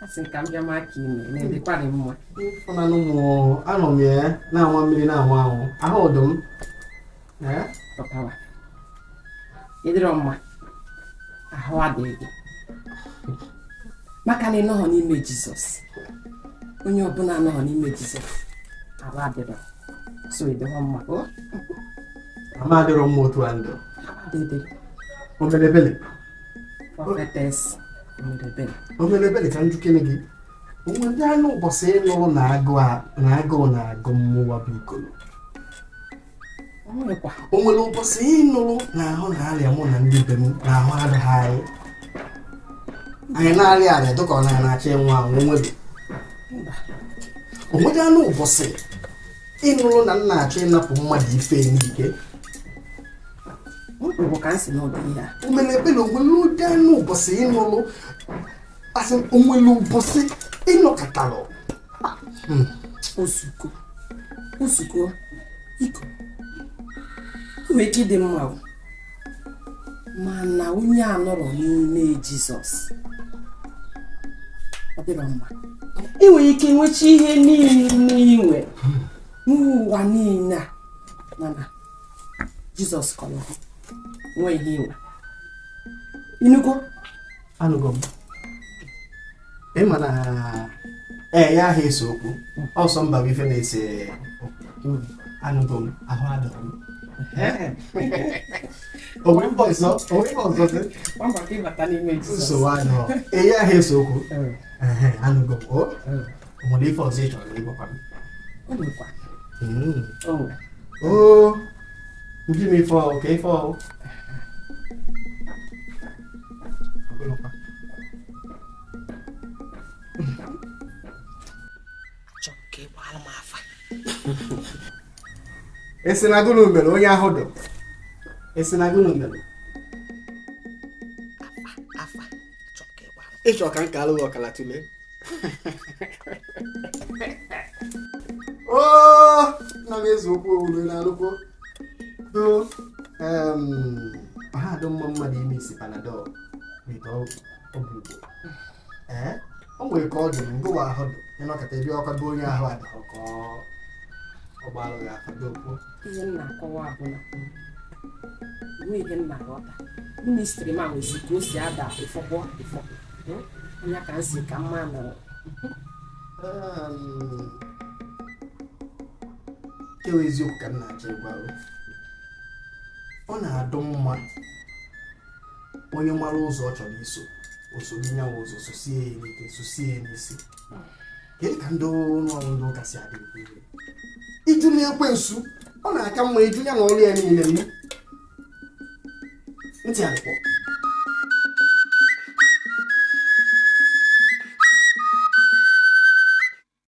Asị ka m bịa maka ime na-edekwarị mma. Ịfụnanụ m anọ m ya na-anwa mmiri na-anwa anwụ ahụ ọdụ m pụtawa ịdịrọ mma ahụ adịghị maka na ịnọghọ n'ime Jizọs. Onye ọbụla anọghọ n'ime Jizọs ahụ adịrọ so ịdịrọ mma. ama adịrọ mma otu a ndụ omelebele Prophetess omelebele ka njukene gị onwe ndị anụ ụbọchị ịnụrụ na agụụ na-agụ mmụọ bụ Ikolo. O nwere ụbọchị ịnụrụ na ahụ na-arịa mụ na ndị be m na ahụ adịghị anyị na-arịa arịa dịka ọ na-achọ ịnwa anwụ nwebe. O nwere anụ ụbọchị ịnụrụ na nna achọ ịnapụ mmadụ ife n'ike. Omelebele onwere ụdị anụ ụbọchị ịnụrụ asị onwere ụbọchị ịnọkọtalụ ozugbo iko nwere ike ịdị mma mana onye a nọrọ n'ime Jizọs ọ dịrọ mma. Ị nwere ike nwecha ihe niile inwe n'ụwa niile a mana Jizọs kọrọ nwe ihe inwe. Inugo anụgo m ịma na ya ahụ ese okwu ọsọ mba bụ ife na-ese anụgo m ahụ adịghị m onwe mbọ ọzọ nsogbu anụ eyi ahụ ese okwu anụgo m o nwere ife ọzọ ị chọrọ ịgwakwa m o ndị m ife ọhụ ka ife ọhụ esinagụnụ mere onye ahụ dụ esinagụnụ mere ịchọ ka nka alụghị ọkala tụle nna m eze okwu owuwe na alụkwo do ha adụ mma mmadụ ime isi panadol wite ọgwụ o nwere ka ọ dị ngụwa ahụ dụ ịnọkọta ebe ọkwago onye ahụ adịghị ka ọgbalụ ya afọdokwu. Ihe m na-akọwa abụla nwee ihe m na-aghọta ministri ma nwezi ka o si ada ịfọkwọ anya ka nsi ka mma nọrọ kewa eziokwu ka m na-achọ ịgwarụ ọ na-adụ mma onye mara ụzọ ọ chọrọ iso osoro nyanwa ụzọ sosie ya n'ike sosie ya n'isi. Kedu ka ndị ọrụ ndị ụka si adị iju na-ekwensu ọ na-aka mma iju ya na ọrụ ya niile ntị adịkpọ